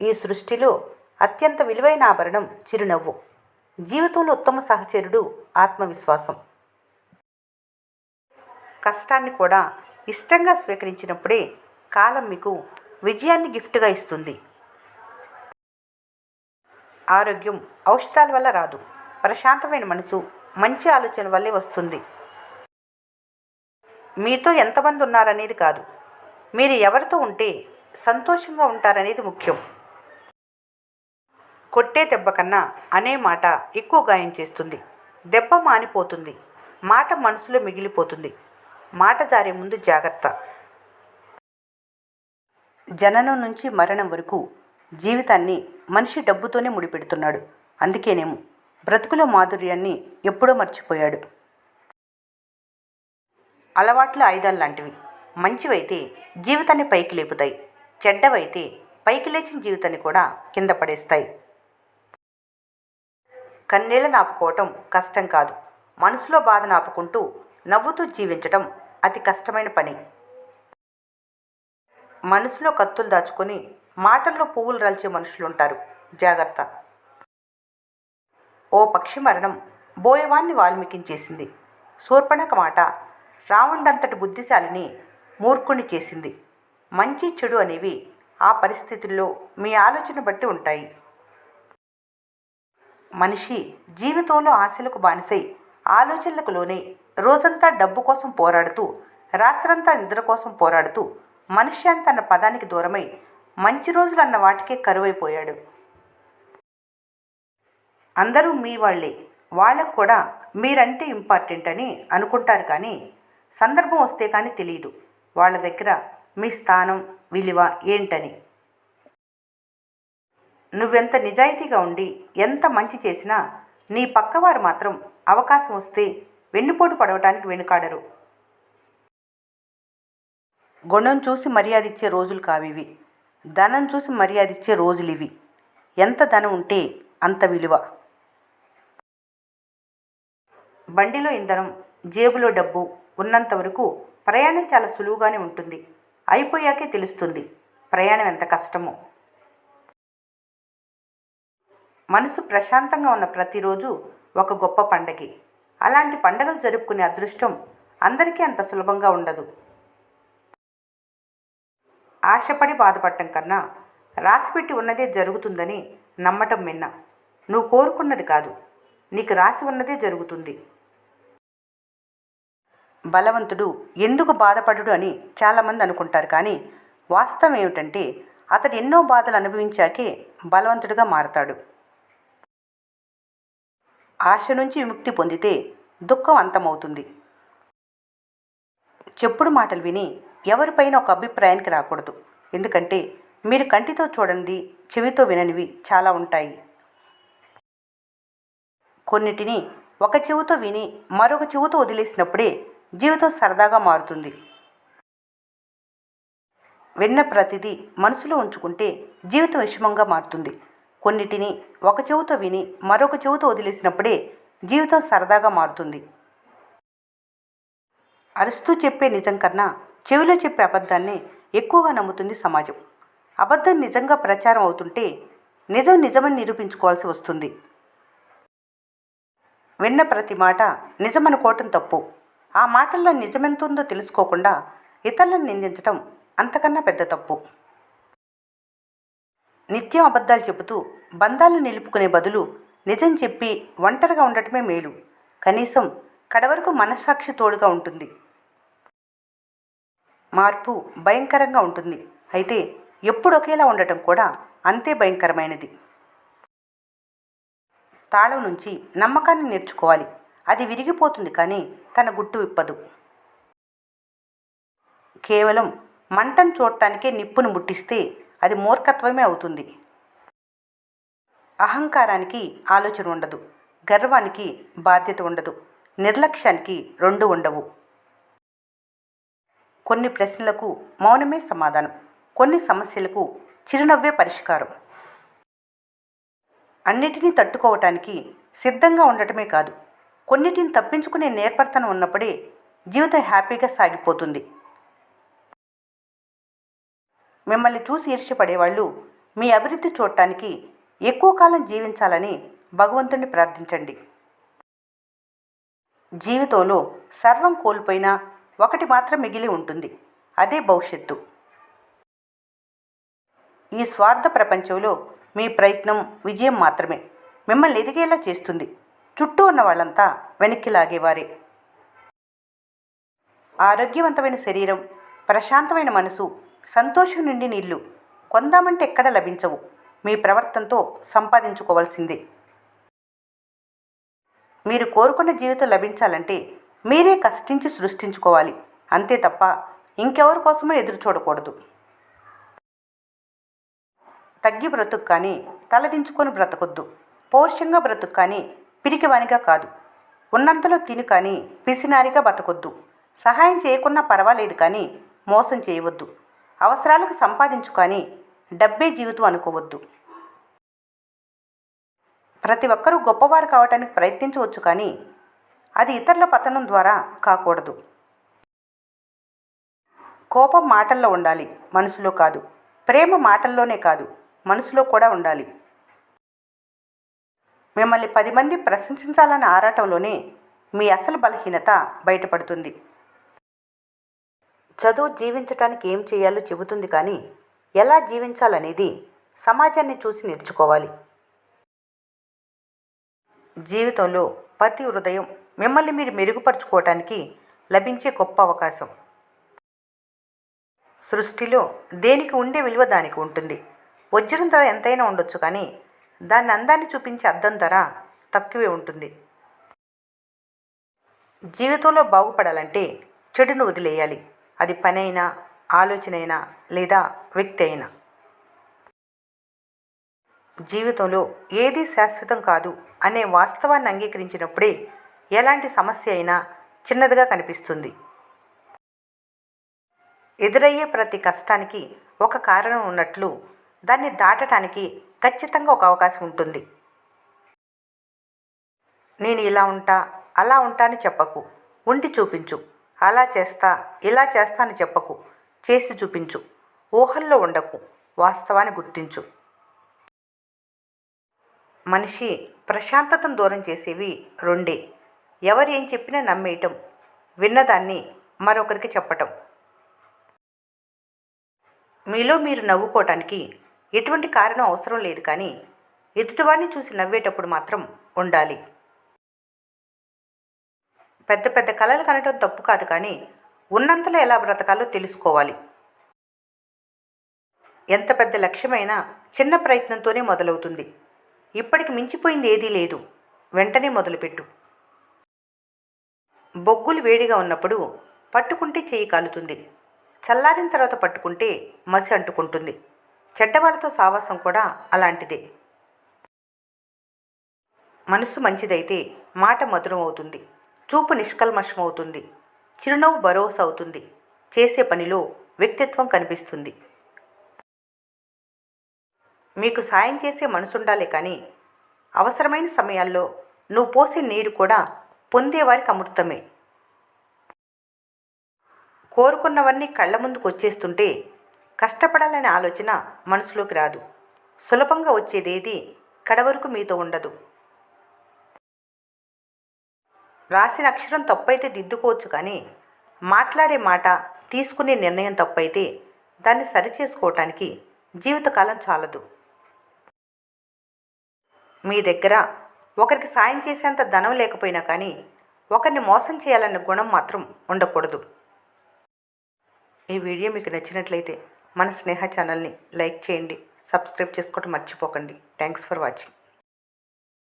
ఈ సృష్టిలో అత్యంత విలువైన ఆభరణం చిరునవ్వు. జీవితంలో ఉత్తమ సహచరుడు ఆత్మవిశ్వాసం. కష్టాన్ని కూడా ఇష్టంగా స్వీకరించినప్పుడే కాలం మీకు విజయాన్ని గిఫ్ట్గా ఇస్తుంది. ఆరోగ్యం ఔషధాల వల్ల రాదు. ప్రశాంతమైన మనసు మంచి ఆలోచన వల్లే వస్తుంది. మీతో ఎంతమంది ఉన్నారనేది కాదు, మీరు ఎవరితో ఉంటే సంతోషంగా ఉంటారనేది ముఖ్యం. కొట్టే దెబ్బ కన్నా అనే మాట ఎక్కువ గాయం చేస్తుంది. దెబ్బ మానిపోతుంది, మాట మనసులో మిగిలిపోతుంది. మాట జారే ముందు జాగ్రత్త. జననం నుంచి మరణం వరకు జీవితాన్ని మనిషి డబ్బుతోనే ముడిపెడుతున్నాడు. అందుకేనేమో బ్రతుకులో మాధుర్యాన్ని ఎప్పుడో మర్చిపోయాడు. అలవాట్లు ఆయుధాలు లాంటివి. మంచివైతే జీవితాన్ని పైకి లేపుతాయి, చెడ్డవైతే పైకి లేచిన జీవితాన్ని కూడా కింద పడేస్తాయి. కన్నీళ్ళను ఆపుకోవటం కష్టం కాదు, మనసులో బాధను ఆపుకుంటూ నవ్వుతూ జీవించటం అతి కష్టమైన పని. మనసులో కత్తులు దాచుకొని మాటల్లో పువ్వులు రల్చే మనుషులుంటారు, జాగ్రత్త. ఓ పక్షి మరణం బోయవాన్ని వాల్మీకించేసింది. శూర్పణఖ మాట రావణుడంతటి బుద్ధిశాలిని మూర్ఖుని చేసింది. మంచి చెడు అనేవి ఆ పరిస్థితుల్లో మీ ఆలోచన బట్టి ఉంటాయి. మనిషి జీవితంలో ఆశలకు బానిసై ఆలోచనలకు లోనే రోజంతా డబ్బు కోసం పోరాడుతూ, రాత్రంతా నిద్ర కోసం పోరాడుతూ మనశ్శాంతి అన్న పదానికి దూరమై మంచి రోజులు అన్న వాటికే కరువైపోయాడు. అందరూ మీ వాళ్ళే, వాళ్ళకు కూడా మీరంటే ఇంపార్టెంట్ అని అనుకుంటారు. కానీ సందర్భం వస్తే కానీ తెలియదు వాళ్ళ దగ్గర మీ స్థానం విలువ ఏంటని. నువ్వెంత నిజాయితీగా ఉండి ఎంత మంచి చేసినా నీ పక్కవారు మాత్రం అవకాశం వస్తే వెన్నుపోటు పడవటానికి వెనుకాడరు. గుణం చూసి మర్యాద ఇచ్చే రోజులు కావివి, ధనం చూసి మర్యాద ఇచ్చే రోజులు ఇవి. ఎంత ధనం ఉంటే అంత విలువ. బండిలో ఇంధనం, జేబులో డబ్బు ఉన్నంత వరకు ప్రయాణం చాలా సులువుగానే ఉంటుంది. అయిపోయాకే తెలుస్తుంది ప్రయాణం ఎంత కష్టమో. మనసు ప్రశాంతంగా ఉన్న ప్రతిరోజు ఒక గొప్ప పండగే. అలాంటి పండగలు జరుపుకునే అదృష్టం అందరికీ అంత సులభంగా ఉండదు. ఆశపడి బాధపడటం కన్నా రాసిపెట్టి ఉన్నదే జరుగుతుందని నమ్మటం మిన్న. నువ్వు కోరుకున్నది కాదు, నీకు రాసి ఉన్నదే జరుగుతుంది. బలవంతుడు ఎందుకు బాధపడడు అని చాలామంది అనుకుంటారు. కానీ వాస్తవం ఏమిటంటే అతడు ఎన్నో బాధలు అనుభవించాకే బలవంతుడిగా మారతాడు. ఆశ నుంచి విముక్తి పొందితే దుఃఖం అంతమవుతుంది. చెప్పుడు మాటలు విని ఎవరిపైన ఒక అభిప్రాయానికి రాకూడదు. ఎందుకంటే మీరు కంటితో చూడనిది, చెవితో విననివి చాలా ఉంటాయి. కొన్నిటిని ఒక చెవితో విని మరొక చెవితో వదిలేసినప్పుడే జీవితం సరదాగా మారుతుంది. విన్న ప్రతిదీ మనసులో ఉంచుకుంటే జీవితం విషమంగా మారుతుంది. కొన్నిటిని ఒక చెవితో విని మరొక చెవితో వదిలేసినప్పుడే జీవితం సరదాగా మారుతుంది. అరుస్తూ చెప్పే నిజం కన్నా చెవిలో చెప్పే అబద్ధాన్ని ఎక్కువగా నమ్ముతుంది సమాజం. అబద్ధం నిజంగా ప్రచారం అవుతుంటే నిజం నిజమని నిరూపించుకోవాల్సి వస్తుంది. విన్న ప్రతి మాట నిజమనుకోవటం తప్పు. ఆ మాటల్లో నిజమెంతుందో తెలుసుకోకుండా ఇతరులను నిందించటం అంతకన్నా పెద్ద తప్పు. నిత్యం అబద్ధాలు చెబుతూ బంధాలను నిలుపుకునే బదులు నిజం చెప్పి ఒంటరిగా ఉండటమే మేలు. కనీసం కడవరకు మనస్సాక్షి తోడుగా ఉంటుంది. మార్పు భయంకరంగా ఉంటుంది, అయితే ఎప్పుడు ఒకేలా ఉండటం కూడా అంతే భయంకరమైనది. తాళం నుంచి నమ్మకాన్ని నేర్చుకోవాలి. అది విరిగిపోతుంది కానీ తన గుట్టు విప్పదు. కేవలం మంటను చూడటానికే నిప్పును ముట్టిస్తే అది మూర్ఖత్వమే అవుతుంది. అహంకారానికి ఆలోచన ఉండదు, గర్వానికి బాధ్యత ఉండదు, నిర్లక్ష్యానికి రెండు ఉండవు. కొన్ని ప్రశ్నలకు మౌనమే సమాధానం, కొన్ని సమస్యలకు చిరునవ్వే పరిష్కారం. అన్నిటినీ తట్టుకోవటానికి సిద్ధంగా ఉండటమే కాదు, కొన్నిటిని తప్పించుకునే నేర్పరితనం ఉన్నప్పుడే జీవితం హ్యాపీగా సాగిపోతుంది. మిమ్మల్ని చూసి ఈర్ష్యపడేవాళ్ళు మీ అభివృద్ధి చూడటానికి ఎక్కువ కాలం జీవించాలని భగవంతుణ్ణి ప్రార్థించండి. జీవితంలో సర్వం కోల్పోయినా ఒకటి మాత్రం మిగిలి ఉంటుంది, అదే భవిష్యత్తు. ఈ స్వార్థ ప్రపంచంలో మీ ప్రయత్నం విజయం మాత్రమే మిమ్మల్ని ఎదిగేలా చేస్తుంది. చుట్టూ ఉన్న వాళ్ళంతా వెనక్కి లాగేవారే. ఆరోగ్యవంతమైన శరీరం, ప్రశాంతమైన మనసు, సంతోషం నిండి నీళ్లు కొందామంటే ఎక్కడ లభించవు. మీ ప్రవర్తనతో సంపాదించుకోవాల్సిందే. మీరు కోరుకున్న జీవితం లభించాలంటే మీరే కష్టించి సృష్టించుకోవాలి, అంతే తప్ప ఇంకెవరి కోసమో ఎదురు చూడకూడదు. తగ్గి బ్రతుకు కానీ తలదించుకొని బ్రతకొద్దు. పౌరుషంగా బ్రతుకు కానీ పిరికివానిగా కాదు. ఉన్నంతలో తిను కానీ పిసినారిగా బతకొద్దు. సహాయం చేయకున్నా పర్వాలేదు కానీ మోసం చేయవద్దు. అవసరాలకు సంపాదించు కానీ డబ్బే జీవితం అనుకోవద్దు. ప్రతి ఒక్కరూ గొప్పవారు కావటానికి ప్రయత్నించవచ్చు కానీ అది ఇతరుల పతనం ద్వారా కాకూడదు. కోపం మాటల్లో ఉండాలి, మనసులో కాదు. ప్రేమ మాటల్లోనే కాదు, మనసులో కూడా ఉండాలి. మిమ్మల్ని 10 మంది ప్రశంసించాలన్న ఆరాటంలోనే మీ అసలు బలహీనత బయటపడుతుంది. చదువు జీవించటానికి ఏం చేయాలో చెబుతుంది కానీ ఎలా జీవించాలనేది సమాజాన్ని చూసి నేర్చుకోవాలి. జీవితంలో ప్రతి హృదయం మిమ్మల్ని మీరు మెరుగుపరుచుకోవటానికి లభించే గొప్ప అవకాశం. సృష్టిలో దేనికి ఉండే విలువ దానికి ఉంటుంది. వజ్రం ధర ఎంతైనా ఉండొచ్చు కానీ దాని అందాన్ని చూపించే అద్దం ధర తక్కువే ఉంటుంది. జీవితంలో బాగుపడాలంటే చెడును వదిలేయాలి. అది పని అయినా, ఆలోచన అయినా లేదా వ్యక్తి అయినా. జీవితంలో ఏదీ శాశ్వతం కాదు అనే వాస్తవాన్ని అంగీకరించినప్పుడే ఎలాంటి సమస్య అయినా చిన్నదిగా కనిపిస్తుంది. ఎదురయ్యే ప్రతి కష్టానికి ఒక కారణం ఉన్నట్లు దాన్ని దాటడానికి ఖచ్చితంగా ఒక అవకాశం ఉంటుంది. నేను ఇలా ఉంటా, అలా ఉంటా అని చెప్పకు, ఉండి చూపించు. అలా చేస్తా, ఇలా చేస్తా అని చెప్పకు, చేసి చూపించు. ఊహల్లో ఉండకు, వాస్తవాన్ని గుర్తించు. మనిషి ప్రశాంతతను దూరం చేసేవి రెండే: ఎవరు ఏం చెప్పినా నమ్మేయటం, విన్నదాన్ని మరొకరికి చెప్పటం. మీలో మీరు నవ్వుకోవటానికి ఎటువంటి కారణం అవసరం లేదు కానీ ఎదుటివాడిని చూసి నవ్వేటప్పుడు మాత్రం ఉండాలి. పెద్ద పెద్ద కలలు కనటం తప్పు కాదు కానీ ఉన్నంతలో ఎలా బ్రతకాలో తెలుసుకోవాలి. ఎంత పెద్ద లక్ష్యమైనా చిన్న ప్రయత్నంతోనే మొదలవుతుంది. ఇప్పటికి మించిపోయింది ఏదీ లేదు, వెంటనే మొదలుపెట్టు. బొగ్గులు వేడిగా ఉన్నప్పుడు పట్టుకుంటే చేయి కాలుతుంది, చల్లారిన తర్వాత పట్టుకుంటే మసి అంటుకుంటుంది. చెడ్డవాళ్ళతో సావాసం కూడా అలాంటిదే. మనసు మంచిదైతే మాట మధురం అవుతుంది, చూపు నిష్కల్మషం అవుతుంది, చిరునవ్వు భరోసా అవుతుంది, చేసే పనిలో వ్యక్తిత్వం కనిపిస్తుంది. మీకు సాయం చేసే మనసుండాలే కానీ అవసరమైన సమయాల్లో నువ్వు పోసే నీరు కూడా పొందేవారికి అమృతమే. కోరుకున్నవన్నీ కళ్ళ ముందుకు వచ్చేస్తుంటే కష్టపడాలనే ఆలోచన మనసులోకి రాదు. సులభంగా వచ్చేదేది కడవరకు మీతో ఉండదు. రాసిన అక్షరం తప్పైతే దిద్దుకోవచ్చు కానీ మాట్లాడే మాట, తీసుకునే నిర్ణయం తప్పైతే దాన్ని సరిచేసుకోవటానికి జీవితకాలం చాలదు. మీ దగ్గర ఒకరికి సాయం చేసేంత ధనం లేకపోయినా కానీ ఒకరిని మోసం చేయాలన్న గుణం మాత్రం ఉండకూడదు. ఈ వీడియో మీకు నచ్చినట్లయితే మన స్నేహ ఛానల్ని లైక్ చేయండి, సబ్స్క్రైబ్ చేసుకోవడం మర్చిపోకండి. Thanks for watching.